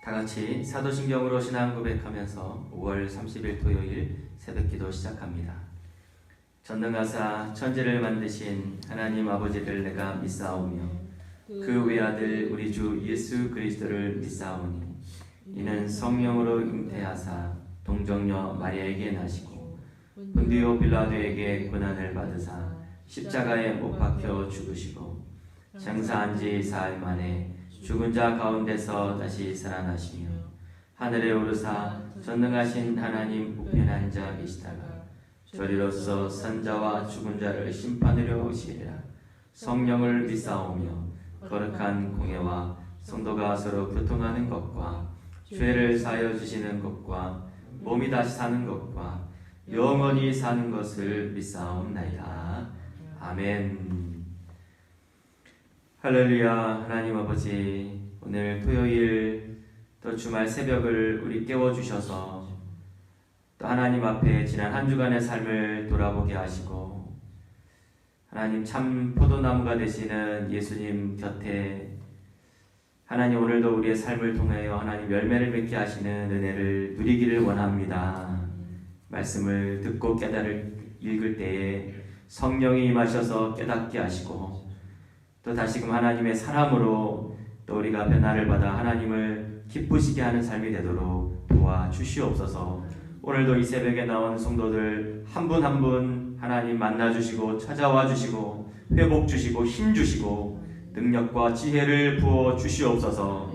다 같이 사도신경으로 신앙 고백하면서 5월 30일 토요일 새벽기도 시작합니다. 전능하사 천지를 만드신 하나님 아버지를 내가 믿사오며 그 외아들 우리 주 예수 그리스도를 믿사오니 이는 성령으로 잉태하사 동정녀 마리아에게 나시고 본디오 빌라도에게 고난을 받으사 십자가에 못 박혀 죽으시고 장사한 지 사흘 만에 죽은 자 가운데서 다시 살아나시며 하늘에 오르사 전능하신 하나님 우편에 앉아 계시다가 저리로서 산자와 죽은 자를 심판하려 오시리라. 성령을 믿사오며 거룩한 공예와 성도가 서로 교통하는 것과 죄를 사하여 주시는 것과 몸이 다시 사는 것과 영원히 사는 것을 믿사옵나이다. 아멘. 할렐루야. 하나님 아버지, 오늘 토요일 또 주말 새벽을 우리 깨워주셔서 또 하나님 앞에 지난 한 주간의 삶을 돌아보게 하시고 하나님 참 포도나무가 되시는 예수님 곁에 하나님 오늘도 우리의 삶을 통하여 하나님 열매를 맺게 하시는 은혜를 누리기를 원합니다. 말씀을 듣고 읽을 때에 성령이 임하셔서 깨닫게 하시고 또 다시금 하나님의 사람으로 또 우리가 변화를 받아 하나님을 기쁘시게 하는 삶이 되도록 도와주시옵소서. 오늘도 이 새벽에 나온 성도들 한 분 한 분 하나님 만나주시고 찾아와 주시고 회복 주시고 힘 주시고 능력과 지혜를 부어 주시옵소서.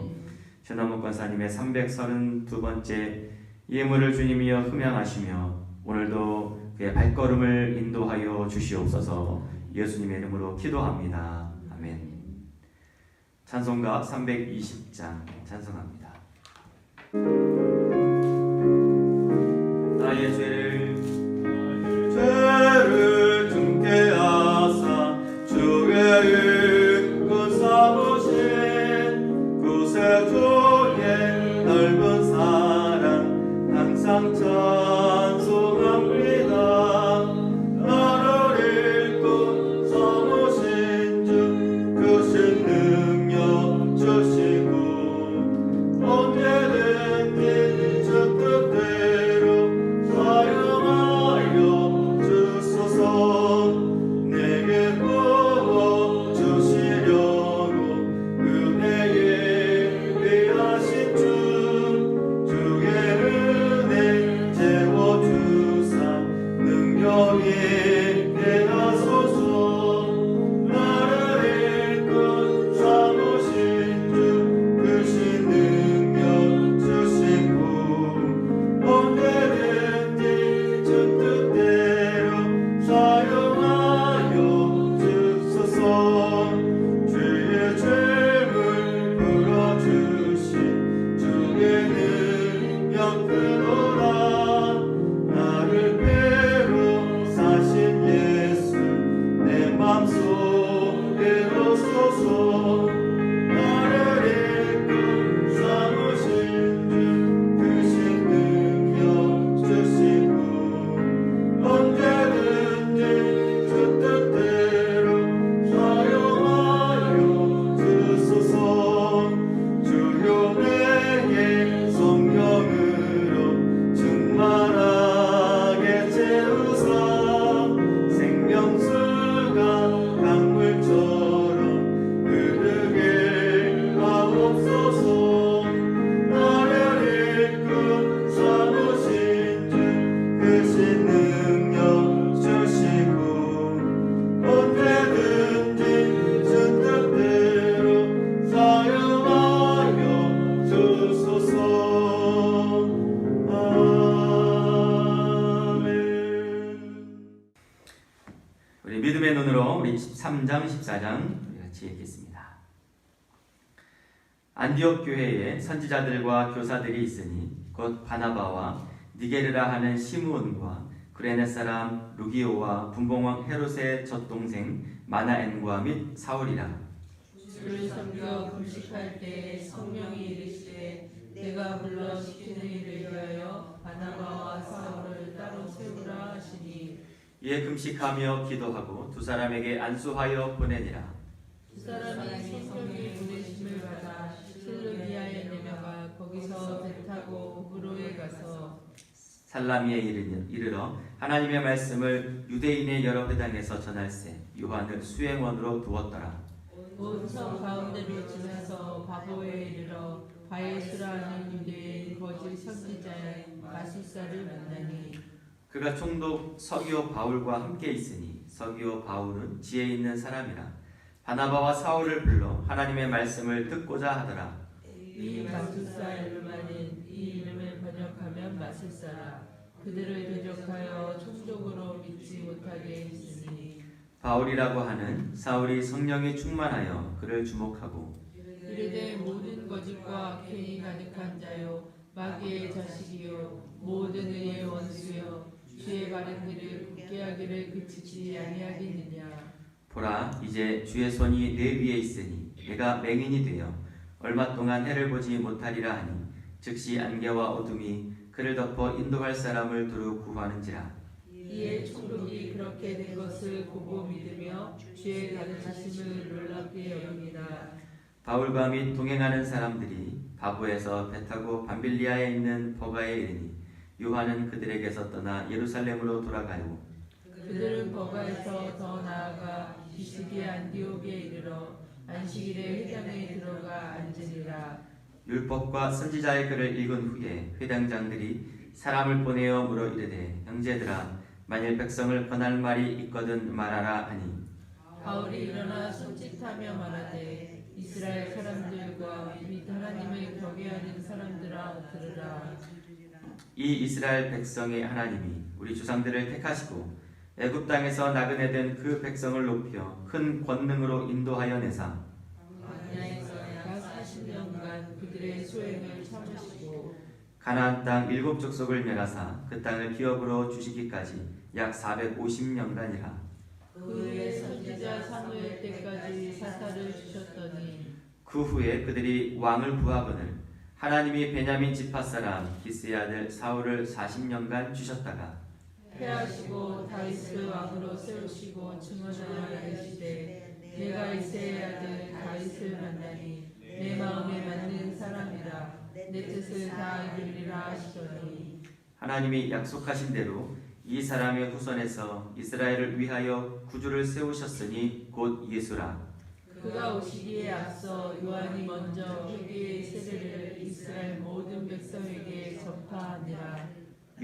최남욱 권사님의 332번째 예물을 주님이여 흠양하시며 오늘도 그의 발걸음을 인도하여 주시옵소서. 예수님의 이름으로 기도합니다. 아멘. 찬송가 320장 찬송합니다. 나의 죄를 죽게 하사 주의 은근 삼으신 구세주의 넓은 사랑 항상 찬송합니다. 믿음의 눈으로 우리 13장, 14장 우리 같이 읽겠습니다. 안디옥 교회에 선지자들과 교사들이 있으니 곧 바나바와 니게르라 하는 시므온과 구레네 사람 루기오와 분봉왕 헤롯의 젖동생 마나엔과 및 사울이라. 주를 섬겨 금식할 때 성령이 이르시되 내가 불러 시키는 일을 위하여 바나바와 사울을 따로 세우라 하시니 이에 금식하며 기도하고 두 사람에게 안수하여 보내니라. 두 사람이 성령의 보내심을 받아 실루기아에 내려가 거기 거기서 배 타고 호브로에 가서 살라미에 이르러 하나님의 말씀을 유대인의 여러 회당에서 전할세 요한을 수행원으로 두었더라. 온 성 가운데로 지나서 바보에 이르러 바예수라는 유대인 거짓 선지자의 마술사를 만나니 그가 총독 서기오 바울과 함께 있으니 서기오 바울은 지혜 있는 사람이라 바나바와 사울을 불러 하나님의 말씀을 듣고자 하더라. 이 마술사 이름하는 이 이름을 번역하면 마술사라. 그들을 대적하여 총독으로 믿지 못하게 했으니 바울이라고 하는 사울이 성령이 충만하여 그를 주목하고 이르되 모든 거짓과 악행이 가득한 자요 마귀의 자식이요 모든 의의 원수요 주의 바른 길을 굳게 하기를 그치지 아니하겠느냐. 보라 이제 주의 손이 내 위에 있으니 내가 맹인이 되어 얼마 동안 해를 보지 못하리라 하니 즉시 안개와 어둠이 그를 덮어 인도할 사람을 두루 구하는지라. 이에 총독이 그렇게 된 것을 보고 믿으며 주의 가르치심을 놀랍게 여깁니다. 바울과 및 동행하는 사람들이 바보에서 배 타고 밤빌리아에 있는 버가에 이르니 요한은 그들에게서 떠나 예루살렘으로 돌아가요. 그들은 버가에서 더 나아가 비시디의 안디옥에 이르러 안식일에 회당에 들어가 앉으니라. 율법과 선지자의 글을 읽은 후에 회당장들이 사람을 보내어 물어 이르되 형제들아 만일 백성을 권할 말이 있거든 말하라 하니 바울이 일어나 손짓하며 말하되 이스라엘 사람들과 및 하나님을 경외하는 사람들아 들으라. 이 이스라엘 백성의 하나님이 우리 주상들을 택하시고 애굽 땅에서 나그네 된 그 백성을 높여 큰 권능으로 인도하여 내사 광야에서 약 40년간 그들의 소행을 참으시고 가나안 땅 일곱 족속을 멸하사 그 땅을 기업으로 주시기까지 약 450년간이라. 그 후에 선지자 사무엘 때까지 사사를 주셨더니 그 후에 그들이 왕을 구하거늘 하나님이 베냐민 지파 사람 기스의 아들 사울을 40년간 주셨다가 패하시고 다윗을 왕으로 세우시고 증언하여 이르시되 내가 이새의 아들 다윗을 만나니 내 마음에 맞는 사람이라 내 뜻을 다 이루리라 하시더니 하나님이 약속하신 대로 이 사람의 후손에서 이스라엘을 위하여 구주를 세우셨으니 곧 예수라. 그가 오시기에 앞서 요한이 먼저 회개의 세례를 이스라엘 모든 백성에게 전파하니라.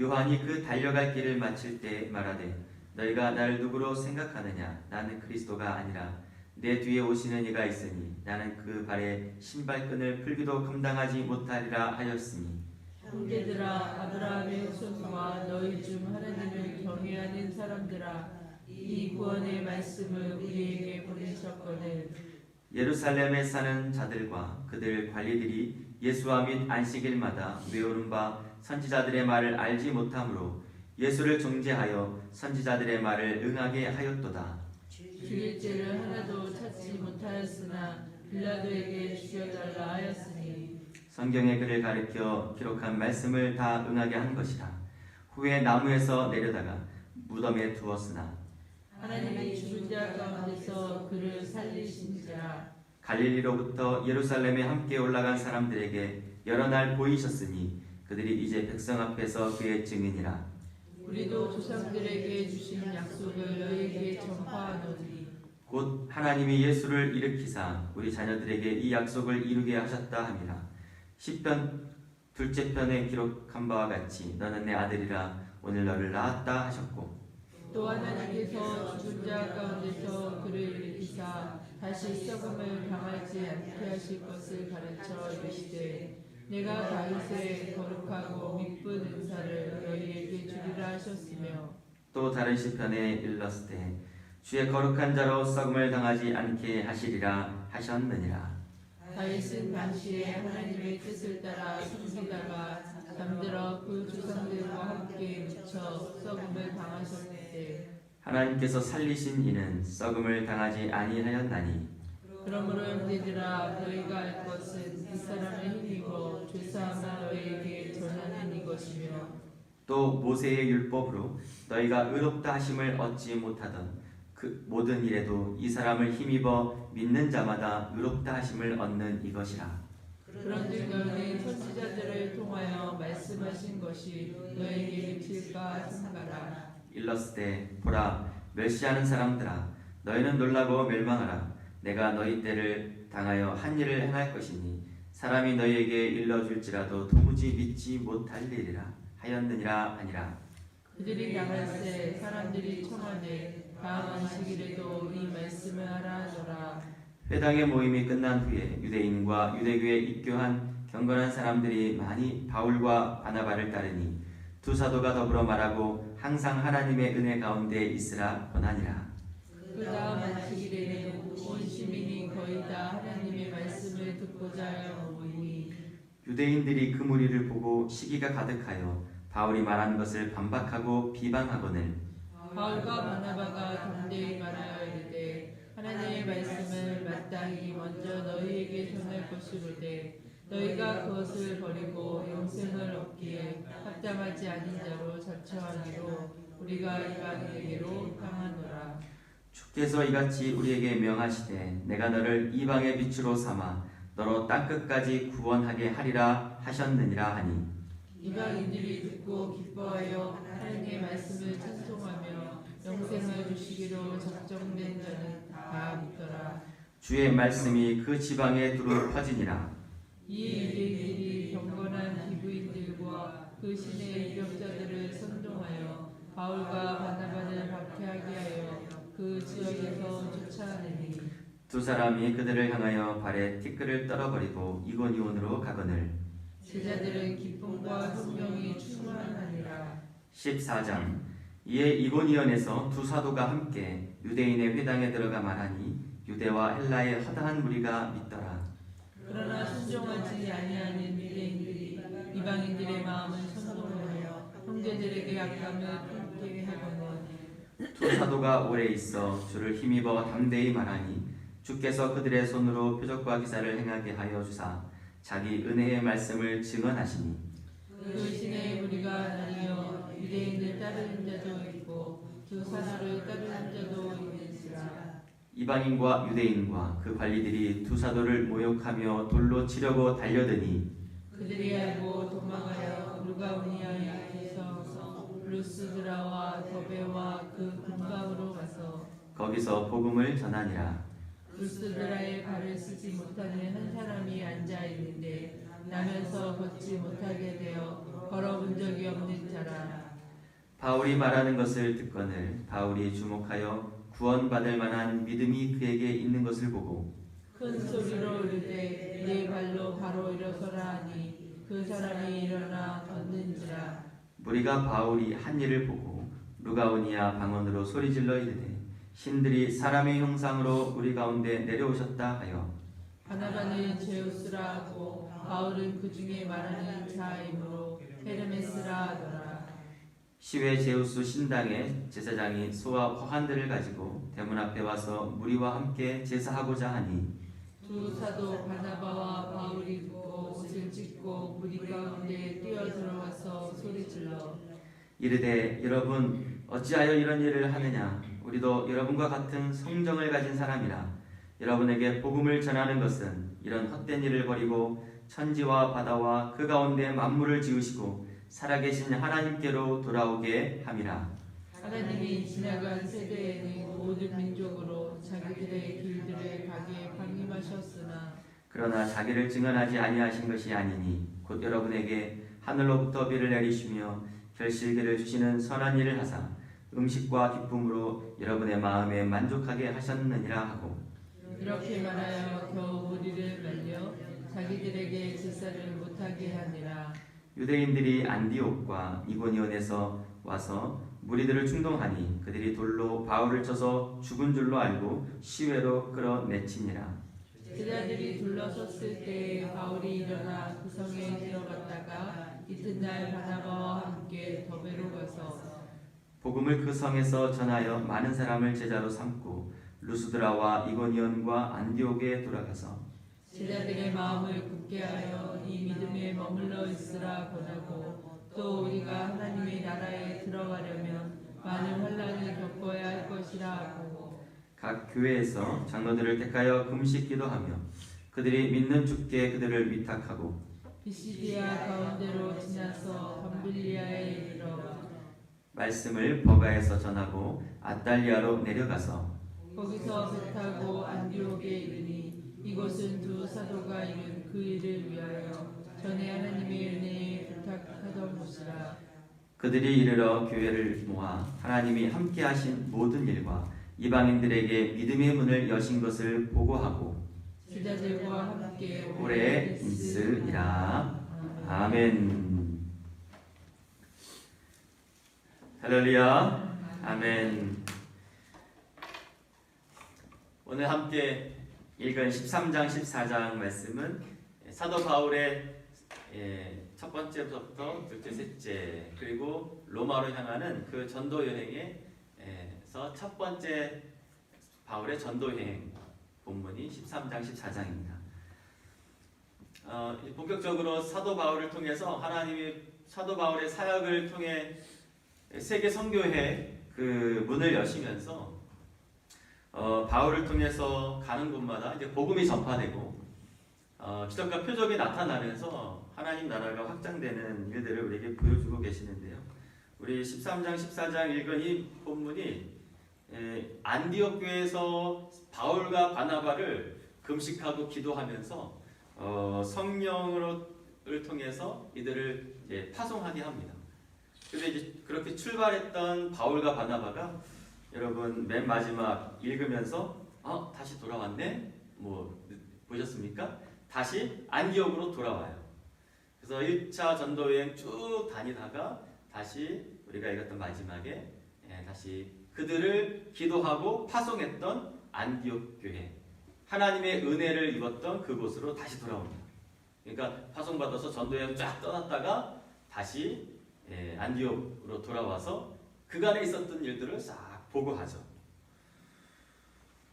요한이 그 달려갈 길을 마칠 때 말하되 너희가 나를 누구로 생각하느냐 나는 그리스도가 아니라 내 뒤에 오시는 이가 있으니 나는 그 발에 신발끈을 풀기도 감당하지 못하리라 하였으니 형제들아 아브라함의 후손과 너희 중 하나님을 경외하는 사람들아 이 구원의 말씀을 우리에게 보내셨거늘 예루살렘에 사는 자들과 그들 관리들이 예수와 및 안식일마다 외우는 바 선지자들의 말을 알지 못하므로 예수를 정죄하여 선지자들의 말을 응하게 하였도다. 죽일 죄를 하나도 찾지 못하였으나 빌라도에게 죽여달라 하였으니 성경의 글을 가리켜 기록한 말씀을 다 응하게 한 것이라. 후에 나무에서 내려다가 무덤에 두었으나 하나님이 죽은 자 가운데서 그를 살리신지라. 갈릴리로부터 예루살렘에 함께 올라간 사람들에게 여러 날 보이셨으니 그들이 이제 백성 앞에서 그의 증인이라. 우리도 조상들에게 주신 약속을 너희에게 전파하노니 곧 하나님이 예수를 일으키사 우리 자녀들에게 이 약속을 이루게 하셨다 함이라. 시편 둘째 편에 기록한 바와 같이 너는 내 아들이라 오늘 너를 낳았다 하셨고 또 하나님께서 죽은 자 가운데서 그를 일으키사 다시 썩음을 당하지 않게 하실 것을 가르쳐 이르시되 내가 다윗의 거룩하고 미쁜 은사를 너희에게 주리라 하셨으며 또 다른 시편에 일렀을 주의 거룩한 자로 썩음을 당하지 않게 하시리라 하셨느니라. 다윗은 당시에 하나님의 뜻을 따라 숨기다가 잠들어 그 조상들과 함께 묻혀 썩음을 당하셨는데 하나님께서 살리신 이는 썩음을 당하지 아니하였나니 그러므로 형제들아 너희가 알 것은 이 사람의 힘이고 죄사함을 너희에게 전하는 이것이며 또 모세의 율법으로 너희가 의롭다 하심을 얻지 못하던 그 모든 일에도 이 사람을 힘입어 믿는 자마다 의롭다 하심을 얻는 이것이라. 그런즉 너희는 선지자들을 통하여 말씀하신 것이 너에게 미칠까 삼가라. 일렀을 보라 멸시하는 사람들아 너희는 놀라고 멸망하라. 내가 너희 때를 당하여 한 일을 행할 것이니 사람이 너희에게 일러줄지라도 도무지 믿지 못할 일이라 하였느니라 하니라. 그들이 나갈새 사람들이 청하되 다음 안식일에도 이 말씀을 하라 하더라. 회당의 모임이 끝난 후에 유대인과 유대교에 입교한 경건한 사람들이 많이 바울과 바나바를 따르니 두 사도가 더불어 말하고 항상 하나님의 은혜 가운데 있으라 권하니라. 그 다음 안식일에는 온 시민이 거의 다 하나님의 말씀을 듣고자 하여 모이니 유대인들이 그 무리를 보고 시기가 가득하여 바울이 말한 것을 반박하고 비방하거늘 바울과 바나바가 담대히 말하여 이르되 하나님의 말씀을 마땅히 먼저 너희에게 전할 것이로되 너희가 그것을 버리고 영생을 얻기에 합당하지 않은 자로 자처하기로 우리가 이방인에게로 향하노라. 주께서 이같이 우리에게 명하시되 내가 너를 이방의 빛으로 삼아 너로 땅끝까지 구원하게 하리라 하셨느니라 하니 이방인들이 듣고 기뻐하여 하나님의 말씀을 찬송하며 영생을 주시기로 작정된 자는 다 믿더라. 주의 말씀이 그 지방에 두루 퍼지니라. 이 유대인들이 경건한 기부인들과 그 신의 이력자들을 선동하여 바울과 바나바를 박해하게 하여 그 지역에서 쫓아내니 두 사람이 그들을 향하여 발에 티끌을 떨어버리고 이고니온으로 가거늘. 제자들은 기쁨과 성령이 충만하니라. 14장. 이에 이고니온에서 두 사도가 함께 유대인의 회당에 들어가 말하니 유대와 헬라의 허다한 무리가 믿더라. 그러나 순종하지 아니하는 유대인들이 이방인들의 마음을 선동하여 형제들에게 악감을 품게 하거늘 두 사도가 오래 있어 주를 힘입어 담대히 말하니 주께서 그들의 손으로 표적과 기사를 행하게 하여 주사 자기 은혜의 말씀을 증언하시니 그 신의 무리가 나뉘어 유대인을 따르는 자도 있고 두 사도를 따르는 자도 있는지라. 이방인과 유대인과 그 관리들이 두 사도를 모욕하며 돌로 치려고 달려드니 그들이 알고 도망하여 루가오니아에서 루스드라와 더베와 그 근방으로 가서 거기서 복음을 전하니라. 루스드라의 발을 쓰지 못하는 한 사람이 앉아 있는데 나면서 걷지 못하게 되어 걸어본 적이 없는 자라. 바울이 말하는 것을 듣거늘 바울이 주목하여 구원받을 만한 믿음이 그에게 있는 것을 보고 큰 소리로 이르되 네 발로 바로 일어서라 하니 그 사람이 일어나 걷는지라. 무리가 바울이 한 일을 보고 루가오니아 방언으로 소리질러 이르되 신들이 사람의 형상으로 우리 가운데 내려오셨다 하여 바나바는 제우스라 하고 바울은 그 중에 말하는 자이므로 헤르메스라 하더라. 시외 제우스 신당의 제사장이 소와 화환들을 가지고 대문 앞에 와서 무리와 함께 제사하고자 하니 두 사도 바나바와 바울이 듣고 옷을 찢고 무리 가운데 뛰어들어와서 소리질러 이르되 여러분 어찌하여 이런 일을 하느냐. 우리도 여러분과 같은 성정을 가진 사람이라. 여러분에게 복음을 전하는 것은 이런 헛된 일을 버리고 천지와 바다와 그 가운데 만물을 지으시고 살아계신 하나님께로 돌아오게 함이라. 하나님이 지나간 세대에는 모든 민족으로 자기들의 길들을 가게 방임하셨으나 그러나 자기를 증언하지 아니하신 것이 아니니 곧 여러분에게 하늘로부터 비를 내리시며 결실기를 주시는 선한 일을 하사 음식과 기쁨으로 여러분의 마음에 만족하게 하셨느니라 하고 이렇게 말하여 겨우 우리를 말려 자기들에게 제사를 못하게 하니라. 유대인들이 안디옥과 이고니온에서 와서 무리들을 충동하니 그들이 돌로 바울을 쳐서 죽은 줄로 알고 시외로 끌어내치니라. 제자들이 둘러섰을 때 바울이 일어나 그 성에 들어갔다가 이튿날 바나바와 함께 더베로 가서 복음을 그 성에서 전하여 많은 사람을 제자로 삼고 루스드라와 이고니온과 안디옥에 돌아가서 제자들의 마음을 굳게 하여 이 믿음에 머물러 있으라 권하고 또 우리가 하나님의 나라에 들어가려면 많은 환난을 겪어야 할 것이라 하고 각 교회에서 장로들을 택하여 금식 기도하며 그들이 믿는 주께 그들을 위탁하고 비시디아 가운데로 지나서 밤빌리아에 이르러 말씀을 버가에서 전하고 아달리아로 내려가서 거기서 배 타고 안디옥에 이르니 이곳은 두 사도가 이룬 그 일을 위하여 전에 하나님의 은혜에 부탁하던 곳이라. 그들이 이르러 교회를 모아 하나님이 함께 하신 모든 일과 이방인들에게 믿음의 문을 여신 것을 보고하고 제자들과 함께 오래 있으리라. 아멘. 할렐루야. 아멘. 오늘 함께 읽은 13장 14장 말씀은 사도 바울의 첫 번째부터 둘째 셋째 그리고 로마로 향하는 그 전도 여행에서 첫 번째 바울의 전도 여행 본문이 13장 14장입니다. 본격적으로 사도 바울을 통해서 하나님이 사도 바울의 사역을 통해 세계 선교회 그 문을 여시면서 바울을 통해서 가는 곳마다 이제 복음이 전파되고 기적과 표적이 나타나면서 하나님 나라가 확장되는 일들을 우리에게 보여주고 계시는데요. 우리 13장 14장 읽은 이 본문이 안디옥 교회에서 바울과 바나바를 금식하고 기도하면서 성령을 통해서 이들을 이제 파송하게 합니다. 그런데 이제 그렇게 출발했던 바울과 바나바가 여러분 맨 마지막 읽으면서 다시 돌아왔네? 뭐 보셨습니까? 다시 안디옥으로 돌아와요. 그래서 1차 전도여행 쭉 다니다가 다시 우리가 읽었던 마지막에 다시 그들을 기도하고 파송했던 안디옥 교회, 하나님의 은혜를 입었던 그곳으로 다시 돌아옵니다. 그러니까 파송받아서 전도여행 쫙 떠났다가 다시 안디옥으로 돌아와서 그간에 있었던 일들을 싹 보고하죠.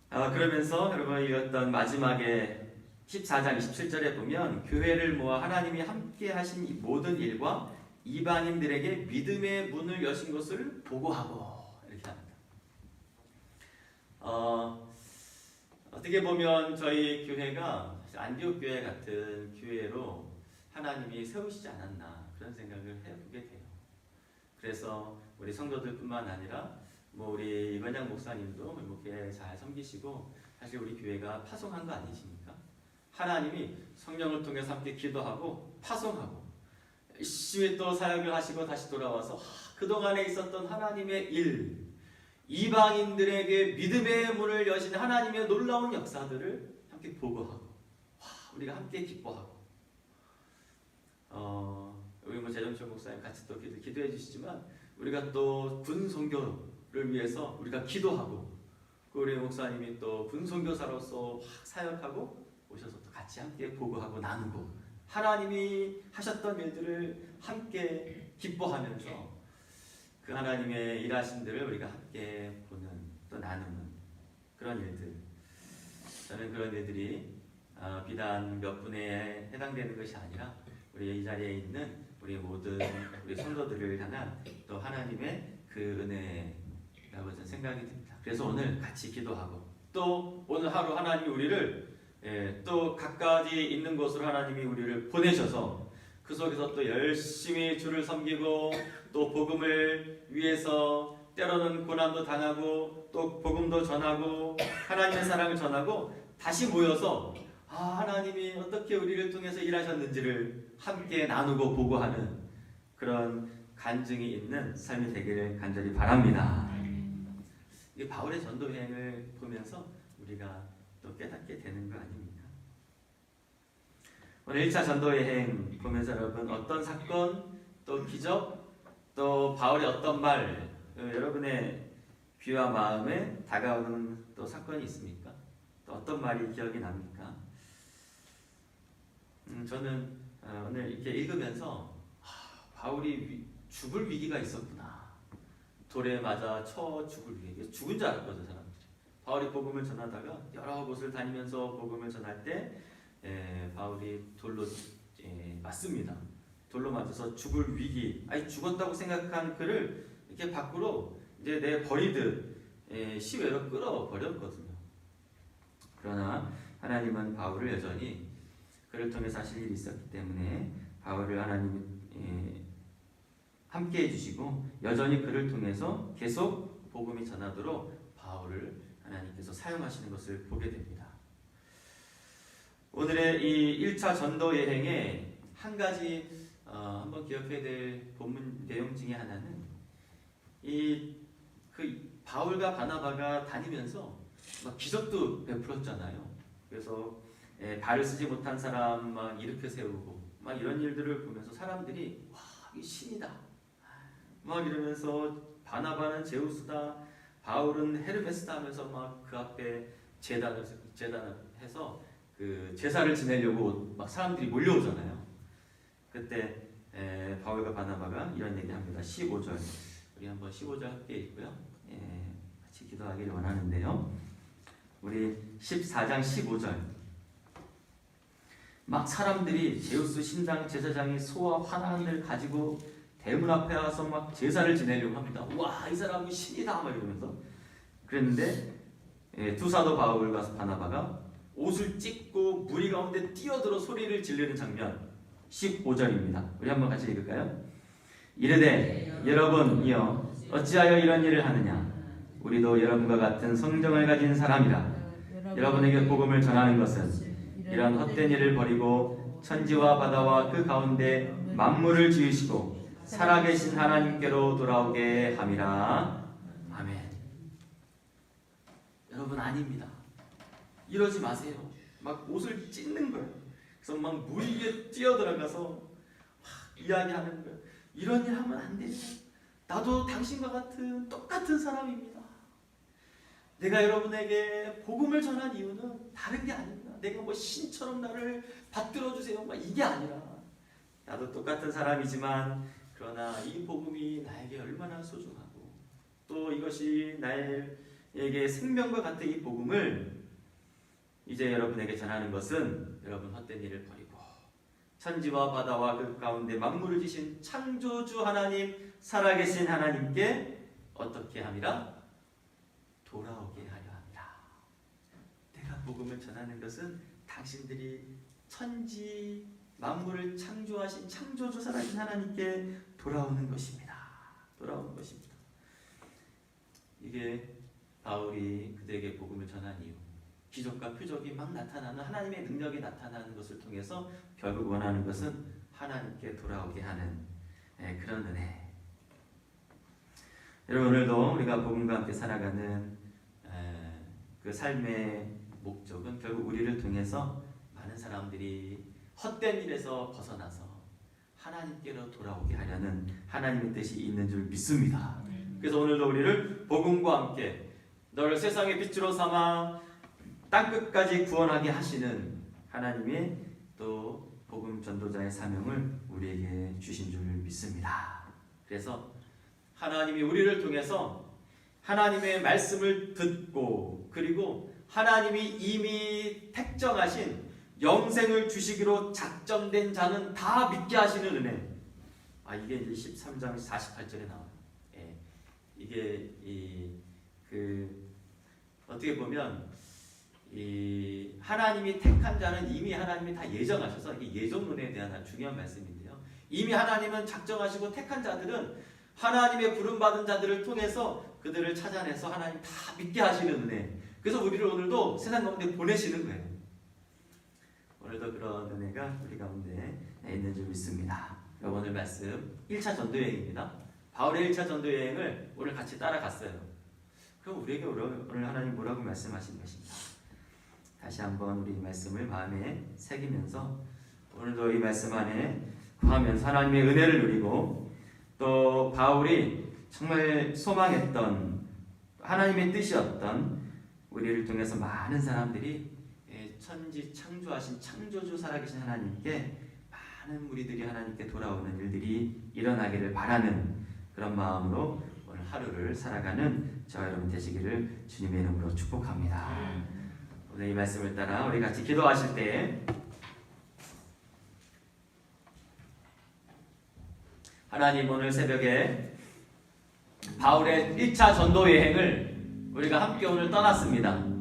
그러면서 여러분 읽었던 마지막에 14장 27절에 보면 교회를 모아 하나님이 함께 하신 이 모든 일과 이방인들에게 믿음의 문을 여신 것을 보고하고 이렇게 합니다. 어떻게 보면 저희 교회가 안디옥 교회 같은 교회로 하나님이 세우시지 않았나 그런 생각을 해보게 돼요. 그래서 우리 성도들뿐만 아니라 우리 이건양 목사님도 이렇게 잘 섬기시고 사실 우리 교회가 파송한 거 아니십니까? 하나님이 성령을 통해서 함께 기도하고 파송하고 열심히 또 사역을 하시고 다시 돌아와서 그동안에 있었던 하나님의 일, 이방인들에게 믿음의 문을 여신 하나님의 놀라운 역사들을 함께 보고하고 우리가 함께 기뻐하고 우리 재정철 목사님 같이 또 기도해 주시지만 우리가 또 군 선교를 위해서 우리가 기도하고 우리 목사님이 또 군 선교사로서 사역하고 오셔서 또 같이 함께 보고하고 나누고 하나님이 하셨던 일들을 함께 기뻐하면서 그 하나님의 일하심들을 우리가 함께 보는 또 나누는 그런 일들. 저는 그런 일들이 비단 몇 분에 해당되는 것이 아니라 우리 이 자리에 있는 우리 모든 우리 성도들을 향한 또 하나님의 그 은혜라고 저는 생각이 듭니다. 그래서 오늘 같이 기도하고 또 오늘 하루 하나님이 우리를 또 각가지 있는 곳으로 하나님이 우리를 보내셔서 그 속에서 또 열심히 주를 섬기고 또 복음을 위해서 때로는 고난도 당하고 또 복음도 전하고 하나님의 사랑을 전하고 다시 모여서 하나님이 어떻게 우리를 통해서 일하셨는지를 함께 나누고 보고하는 그런 간증이 있는 삶이 되기를 간절히 바랍니다. 이 바울의 전도 여행을 보면서 우리가 또 깨닫게 되는 거 아닙니까? 오늘 1차 전도 여행 보면서 여러분 어떤 사건 또 기적 또 바울의 어떤 말 여러분의 귀와 마음에 다가오는 또 사건이 있습니까? 또 어떤 말이 기억이 납니까? 저는 오늘 이렇게 읽으면서 바울이 죽을 위기가 있었구나. 돌에 맞아 죽을 위기. 죽은 줄 알았거든 사람들이. 바울이 복음을 전하다가 여러 곳을 다니면서 복음을 전할 때 바울이 돌로 맞습니다. 돌로 맞아서 죽을 위기. 죽었다고 생각한 그를 이렇게 밖으로 이제 내버리듯 시외로 끌어버렸거든요. 그러나 하나님은 바울을 여전히 그를 통해서 하실 일이 있었기 때문에 바울을 하나님이 함께 해주시고 여전히 그를 통해서 계속 복음이 전하도록 바울을 하나님께서 사용하시는 것을 보게 됩니다. 오늘의 이 1차 전도 여행에 한 가지 한번 기억해야 될 본문 내용 중에 하나는 그 바울과 바나바가 다니면서 막 기적도 베풀었잖아요. 그래서 발을 쓰지 못한 사람 막 일으켜 세우고 막 이런 일들을 보면서 사람들이 와, 이 신이다 막 이러면서 바나바는 제우스다, 바울은 헤르메스다 하면서 막 그 앞에 제단을 해서 그 제사를 지내려고 막 사람들이 몰려오잖아요. 그때 바울과 바나바가 이런 얘기합니다. 15절 우리 한번 15절 함께 읽고요. 같이 기도하기를 원하는데요. 우리 14장 15절 막 사람들이 제우스 신당 제사장이 소와 화난을 가지고 대문 앞에 와서 막 제사를 지내려고 합니다. 와, 이 사람은 신이다 막 이러면서 그랬는데 두 사도 바울과 바나바가 옷을 찢고 무리 가운데 뛰어들어 소리를 지르는 장면 15절입니다. 우리 한번 같이 읽을까요? 이르되 여러분이여 어찌하여 이런 일을 하느냐 우리도 여러분과 같은 성정을 가진 사람이라 여러분에게 복음을 전하는 것은 이런 헛된 일을 버리고 천지와 바다와 그 가운데 만물을 지으시고 살아계신 하나님께로 돌아오게 함이라. 아멘. 여러분 아닙니다. 이러지 마세요. 막 옷을 찢는 거예요. 그래서 막 무리 위에 뛰어들어가서 막 이야기하는 거예요. 이런 일 하면 안 돼요. 나도 당신과 같은 똑같은 사람입니다. 내가 여러분에게 복음을 전한 이유는 다른 게 아닙니다. 내가 뭐 신처럼 나를 받들어 주세요. 막 이게 아니라 나도 똑같은 사람이지만 그러나 이 복음이 나에게 얼마나 소중하고 또 이것이 나에게 생명과 같은 이 복음을 이제 여러분에게 전하는 것은 여러분 헛된 일을 버리고 천지와 바다와 그 가운데 만물을 지신 창조주 하나님 살아계신 하나님께 어떻게 함이라? 돌아오게 하려 합니다. 내가 복음을 전하는 것은 당신들이 천지 만물을 창조하신 창조주 살아계신 하나님께 돌아오는 것입니다. 돌아오는 것입니다. 이게 바울이 그들에게 복음을 전한 이유. 기적과 표적이 막 나타나는 하나님의 능력이 나타나는 것을 통해서 결국 원하는 것은 하나님께 돌아오게 하는 그런 은혜. 여러분 오늘도 우리가 복음과 함께 살아가는 그 삶의 목적은 결국 우리를 통해서 많은 사람들이 헛된 일에서 벗어나서 하나님께로 돌아오게 하려는 하나님의 뜻이 있는 줄 믿습니다. 그래서 오늘도 우리를 복음과 함께 너를 세상의 빛으로 삼아 땅끝까지 구원하게 하시는 하나님의 또 복음 전도자의 사명을 우리에게 주신 줄 믿습니다. 그래서 하나님이 우리를 통해서 하나님의 말씀을 듣고 그리고 하나님이 이미 택정하신 영생을 주시기로 작정된 자는 다 믿게 하시는 은혜. 이게 이제 13장 48절에 나와요. 이게 어떻게 보면 이 하나님이 택한 자는 이미 하나님이 다 예정하셔서 이게 예정론에 대한 중요한 말씀인데요. 이미 하나님은 작정하시고 택한 자들은 하나님의 부름받은 자들을 통해서 그들을 찾아내서 하나님 다 믿게 하시는 은혜. 그래서 우리를 오늘도 세상 가운데 보내시는 거예요. 오늘도 그런 은혜가 우리 가운데 있는 줄 믿습니다. 오늘 말씀 1차 전도여행입니다. 바울의 1차 전도여행을 오늘 같이 따라갔어요. 그럼 우리에게 오늘 하나님 뭐라고 말씀하신 것인가? 다시 한번 우리 말씀을 마음에 새기면서 오늘도 이 말씀 안에 구하면서 하나님의 은혜를 누리고 또 바울이 정말 소망했던 하나님의 뜻이었던 우리를 통해서 많은 사람들이 천지 창조하신 창조주 살아계신 하나님께 많은 무리들이 하나님께 돌아오는 일들이 일어나기를 바라는 그런 마음으로 오늘 하루를 살아가는 저와 여러분 되시기를 주님의 이름으로 축복합니다. 오늘 이 말씀을 따라 우리 같이 기도하실 때 하나님 오늘 새벽에 바울의 1차 전도 여행을 우리가 함께 오늘 떠났습니다.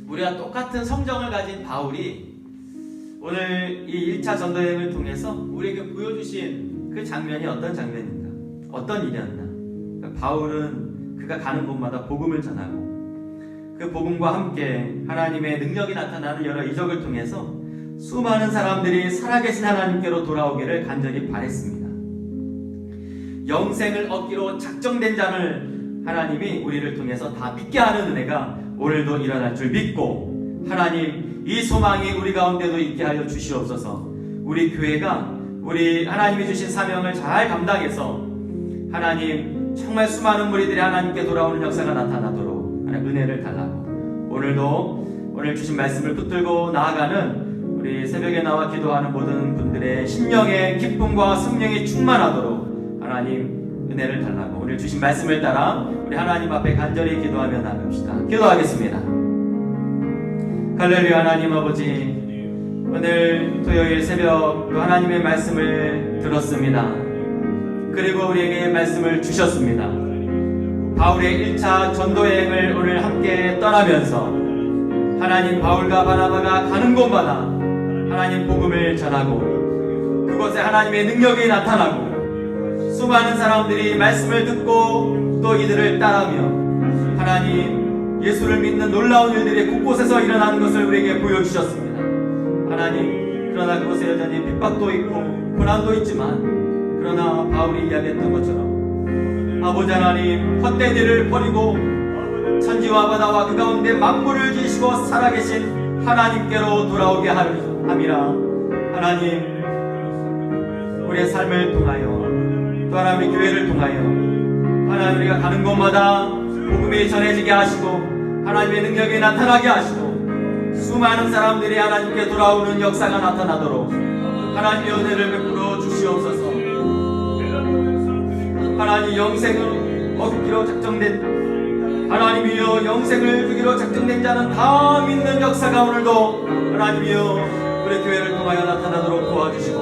우리와 똑같은 성정을 가진 바울이 오늘 이 1차 전도여행을 통해서 우리에게 보여주신 그 장면이 어떤 장면인가? 어떤 일이었나? 바울은 그가 가는 곳마다 복음을 전하고 그 복음과 함께 하나님의 능력이 나타나는 여러 이적을 통해서 수많은 사람들이 살아계신 하나님께로 돌아오기를 간절히 바랬습니다. 영생을 얻기로 작정된 자를 하나님이 우리를 통해서 다 믿게 하는 은혜가 오늘도 일어날 줄 믿고, 하나님 이 소망이 우리 가운데도 있게 하여 주시옵소서. 우리 교회가 우리 하나님이 주신 사명을 잘 감당해서 하나님 정말 수많은 무리들이 하나님께 돌아오는 역사가 나타나도록 하나님 은혜를 달라고, 오늘 주신 말씀을 붙들고 나아가는 우리 새벽에 나와 기도하는 모든 분들의 심령의 기쁨과 성령이 충만하도록 하나님 은혜를 달라고, 오늘 주신 말씀을 따라 우리 하나님 앞에 간절히 기도하며 나갑시다. 기도하겠습니다. 할렐루야. 하나님 아버지, 오늘 토요일 새벽 또 하나님의 말씀을 들었습니다. 그리고 우리에게 말씀을 주셨습니다. 바울의 1차 전도여행을 오늘 함께 떠나면서 하나님 바울과 바나바가 가는 곳마다 하나님 복음을 전하고 그곳에 하나님의 능력이 나타나고 수많은 사람들이 말씀을 듣고 또 이들을 따르며 하나님 예수를 믿는 놀라운 일들이 곳곳에서 일어나는 것을 우리에게 보여주셨습니다. 하나님, 그러나 그곳에 여전히 핍박도 있고 고난도 있지만, 그러나 바울이 이야기했던 것처럼 아버지 하나님, 헛된 일을 버리고 천지와 바다와 그 가운데 만물을 지으시고 살아계신 하나님께로 돌아오게 함이라. 하나님, 우리의 삶을 통하여 또 하나 우리 교회를 통하여 하나님 우리가 가는 곳마다 복음이 전해지게 하시고 하나님의 능력이 나타나게 하시고 수많은 사람들이 하나님께 돌아오는 역사가 나타나도록 하나님의 은혜를 베풀어 주시옵소서. 하나님, 영생을 얻기로 작정된 하나님이여, 영생을 주기로 작정된 자는 다 믿는 역사가 오늘도 하나님이여 우리 교회를 통하여 나타나도록 도와주시고,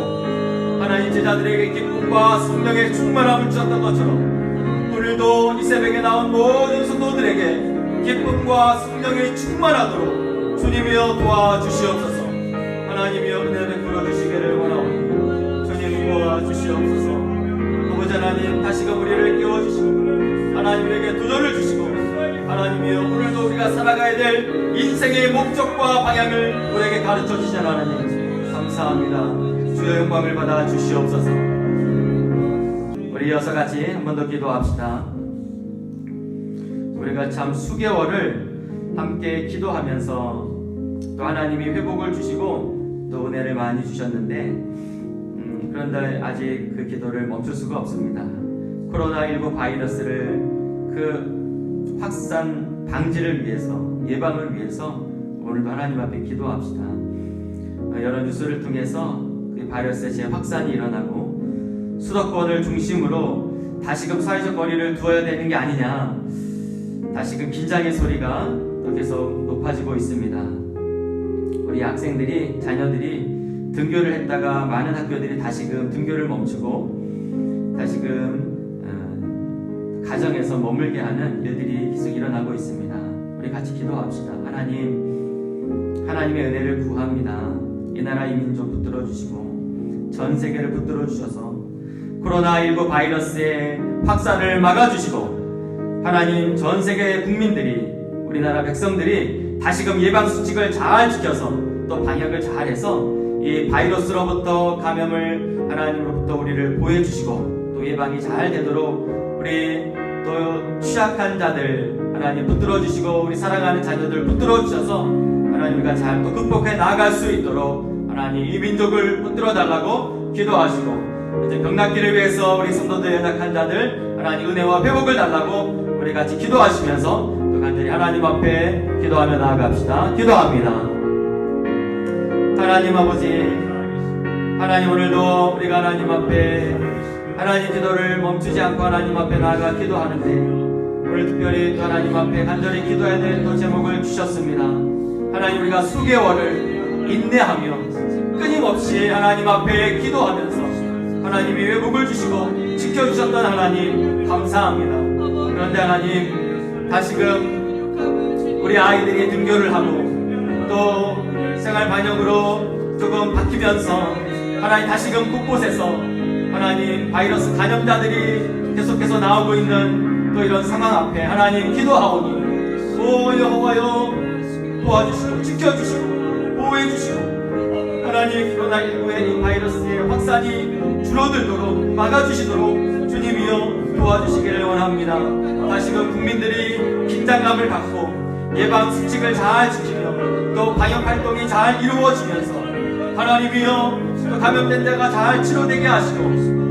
하나님 제자들에게 기쁨과 성령의 충만함을 주셨던 것처럼 오늘도 이 새벽에 나온 모든 성도들에게 기쁨과 성령이 충만하도록 주님이여 도와주시옵소서. 하나님이여 은혜를 베풀어 주시기를 원하오니 주님 도와주시옵소서. 아버지 하나님, 다시금 우리를 깨워주시고 하나님에게 도전을 주시고 하나님이여 오늘도 우리가 살아가야 될 인생의 목적과 방향을 우리에게 가르쳐 주시는 하나님 감사합니다. 주의 영광을 받아 주시옵소서. 우리 이어서 같이 한 번 더 기도합시다. 우리가 참 수개월을 함께 기도하면서 또 하나님이 회복을 주시고 또 은혜를 많이 주셨는데 그런데 아직 그 기도를 멈출 수가 없습니다. 코로나19 바이러스를 그 확산 방지를 위해서, 예방을 위해서 오늘도 하나님 앞에 기도합시다. 여러 뉴스를 통해서 그 바이러스의 재확산이 일어나고 수도권을 중심으로 다시금 사회적 거리를 두어야 되는 게 아니냐, 다시금 긴장의 소리가 또 계속 높아지고 있습니다. 우리 학생들이, 자녀들이 등교를 했다가 많은 학교들이 다시금 등교를 멈추고 다시금 가정에서 머물게 하는 일들이 계속 일어나고 있습니다. 우리 같이 기도합시다. 하나님, 하나님의 은혜를 구합니다. 이 나라 이 민족 붙들어 주시고 전 세계를 붙들어 주셔서 코로나19 바이러스의 확산을 막아주시고 하나님, 전 세계 국민들이, 우리나라 백성들이 다시금 예방수칙을 잘 지켜서 또 방역을 잘해서 이 바이러스로부터 감염을 하나님으로부터 우리를 보호해주시고 또 예방이 잘 되도록 우리 또 취약한 자들 하나님 붙들어 주시고 우리 사랑하는 자녀들 붙들어 주셔서 하나님 우리가 잘 또 극복해 나아갈 수 있도록 하나님 이 민족을 붙들어 달라고 기도하시고, 이제 병낫기를 위해서 우리 성도들 연약한 자들 하나님 은혜와 회복을 달라고 우리 같이 기도하시면서 또 간절히 하나님 앞에 기도하며 나아갑시다. 기도합니다. 하나님 아버지, 하나님 오늘도 우리가 하나님 앞에 하나님 기도를 멈추지 않고 하나님 앞에 나아가 기도하는데 오늘 특별히 또 하나님 앞에 간절히 기도해야 될 또 제목을 주셨습니다. 하나님, 우리가 수개월을 인내하며 끊임없이 하나님 앞에 기도하면서 하나님이 회복을 주시고 지켜주셨던 하나님 감사합니다. 그런데 하나님, 다시금 우리 아이들이 등교를 하고 또 생활 반영으로 조금 바뀌면서 하나님 다시금 곳곳에서 하나님 바이러스 감염자들이 계속해서 나오고 있는 또 이런 상황 앞에 하나님 기도하오니 오 여호와여 도와주시고 지켜주시고 보호해주시고 하나님 코로나19의 이 바이러스의 확산이 줄어들도록 막아주시도록 주님이여 도와주시기를 원합니다. 다시금 국민들이 긴장감을 갖고 예방 수칙을 잘 지키며 또 방역 활동이 잘 이루어지면서 하나님이여 또 감염된 자가 잘 치료되게 하시고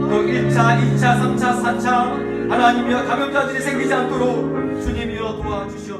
또 1차, 2차, 3차, 4차 하나님이여 감염자들이 생기지 않도록 주님이여 도와주시옵소서.